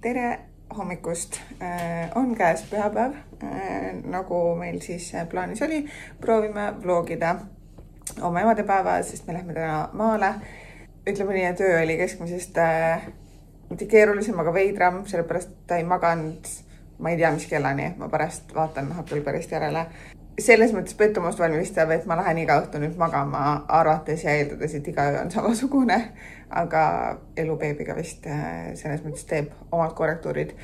Tere hommikust! On käes pühapäev, nagu meil siis plaanis oli. Proovime vlogida oma emadepäeva, sest me lähme täna maale. Ütleme nii, et öö oli keskmisest mitte keerulisem, aga veidram, sellepärast ta ei maganud, ma ei tea, mis kellani. Ma pärast vaatan Huckleberry'st järele. Selles mõttes pettumust valmistav, et ma lähen iga õhtu nüüd magama arvates ja eeldades, et iga öö on samasugune, aga elu beebiga vist selles mõttes teeb omad korrektuurid.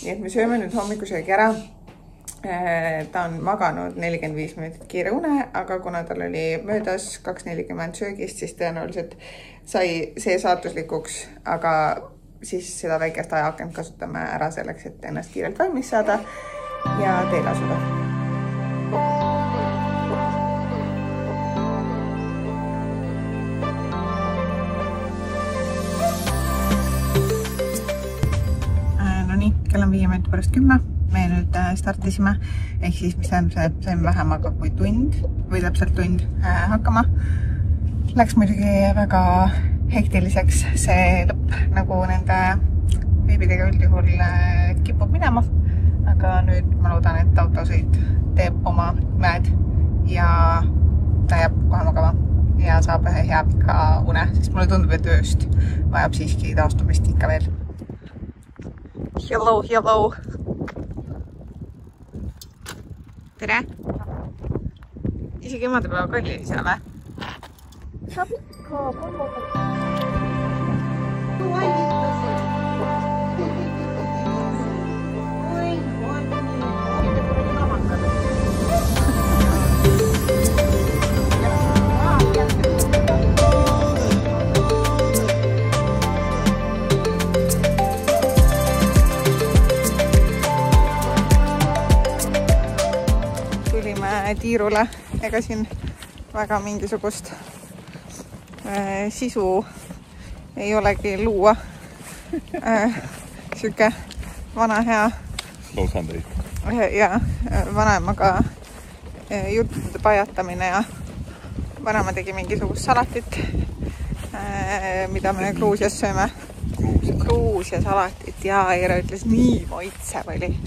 Nii et me sööme nüüd hommikusöögi ära. Ta on maganud 45 minutit kiire une, aga kuna tal oli möödas 2:40 söögist, siis tõenäoliselt sai see saatuslikuks, aga siis seda väikest ajaakent kasutame ära selleks, et ennast kiirelt valmis saada ja teele asuda. No nii, kell on 5 minutit pärast 10. Me nüüd startisime, ehk siis mis tähendab, saime vähemaga kui tund või täpselt tund hakkama. Läks muidugi väga hektiliseks see lõpp, nagu nende beebidega üldjuhul kipub minema. Aga nüüd ma loodan, et autosõit teeb oma mäed ja ta jääb kohe magama ja saab hea pika une, sest mulle tundub, et ööst vajab siiski taastumist ikka veel. Hello, hello! Tere! Isegi emadepäeva kalli ei saa või? Saab ikka, tiirule, ega siin väga mingisugust sisu ei olegi luua. Siuke vana hea ja vanemaga juttude pajatamine ja vanema tegi mingisugust salatit, mida me Gruusias sööme. Gruusia salatit ja Eero ütles nii maitsev oli.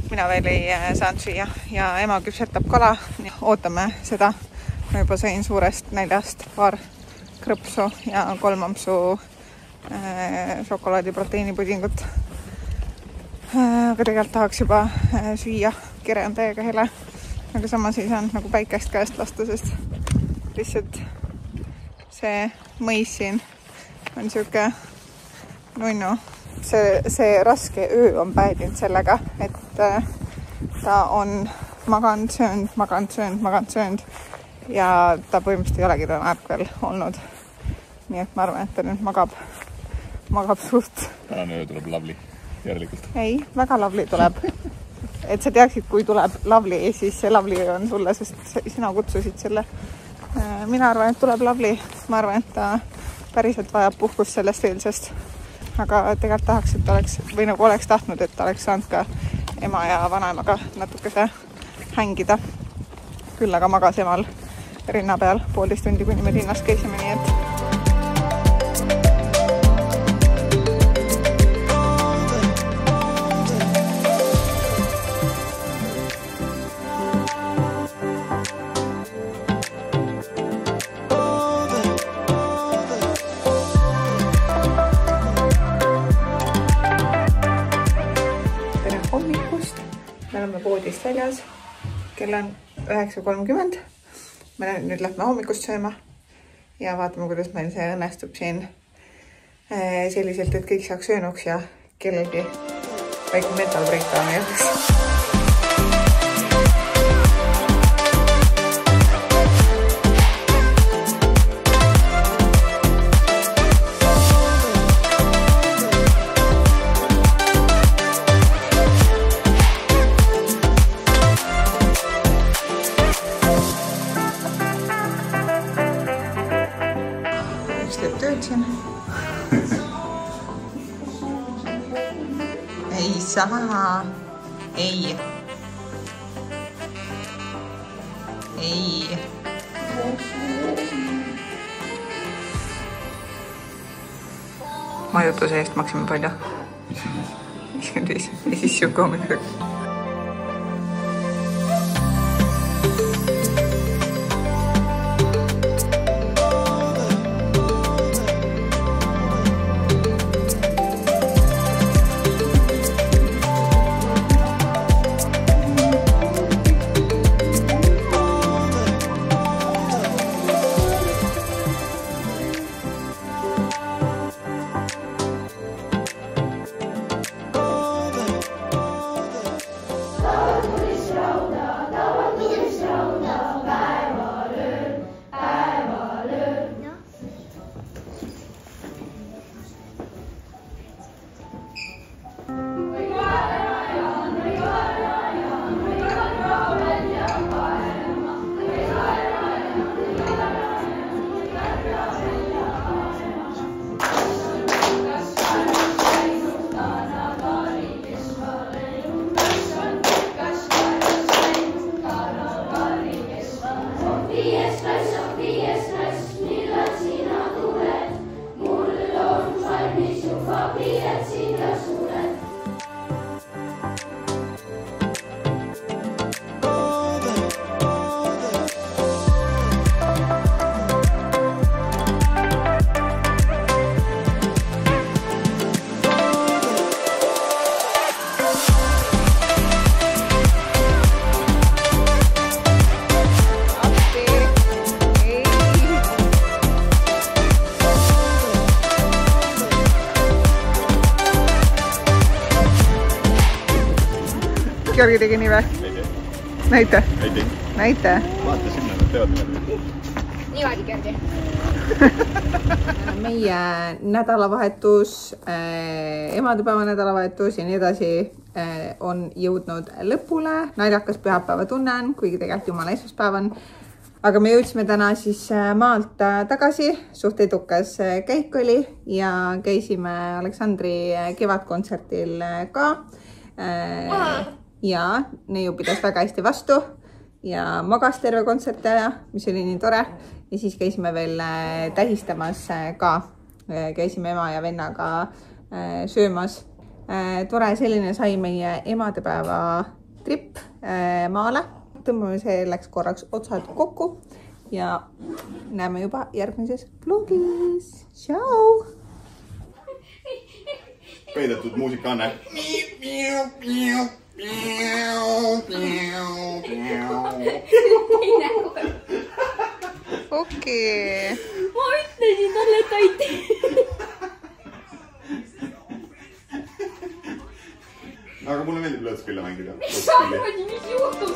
Mina veel ei saanud süüa ja ema küpsetab kala. Ootame seda. Ma juba sõin suurest näljast paar krõpsu ja 3 ampsu šokolaadi proteiinipudingut. Aga tegelikult tahaks juba süüa. Kere on täiega hele. Aga samas ei saanud nagu päikest käest lasta, sest lihtsalt see mõis siin on siuke nunnu. See raske öö on päädinud sellega, et ta on maganud, söönud ja ta põhimõtteliselt ei olegi täna ärkvel olnud. Nii et ma arvan, et ta nüüd magab suht. Tänane öö tuleb Lovely, järelikult. Ei, väga Lovely tuleb. Et sa teaksid, kui tuleb Lovely, siis see Lovely on sulle, sest sina kutsusid selle. Mina arvan, et tuleb Lovely. Ma arvan, et ta päriselt vajab puhkust sellest eelsest. Aga tegelikult tahaks, et oleks, või nagu oleks tahtnud, et oleks saanud ka ema ja vanaemaga natukese hängida. Küll aga magas emal rinna peal 1,5 tundi, kuni me linnas käisime, nii et poodist väljas. Kell on 9:30. Me nüüd lähme hommikust sööma ja vaatame, kuidas meil see õnnestub siin selliselt, et kõik saaks söönuks ja kellelgi väike mental breakdown ei oleks. Ei saa. Ei. Majutuse eest maksime palju. Ja siis siuke hommikul. Georgi tegi nii või? Näite? Näite? Vaata sinna, nad teevad niimoodi. Niimoodi, Georgi. Meie nädalavahetus, emadepäeva nädalavahetus ja nii edasi on jõudnud lõpule. Naljakas pühapäeva tunnen, kuigi tegelikult jumala esmaspäev on. Aga me jõudsime täna siis maalt tagasi. Suht edukas käik oli ja käisime Aleksandri kevadkontserdil ka. Ja neiu pidas väga hästi vastu ja magas terve kontserti aja, mis oli nii tore. Ja siis käisime veel tähistamas ka. Käisime ema ja vennaga söömas. Tore selline sai meie emadepäeva trip maale. Tõmbame selleks korraks otsad kokku ja näeme juba järgmises vlogis. Tšau! Peidetud muusikaanne. Okei. Ma ütlesin talle, et ta ei tee. Aga mulle meeldib lõõtspille mängida. Mis juhtub?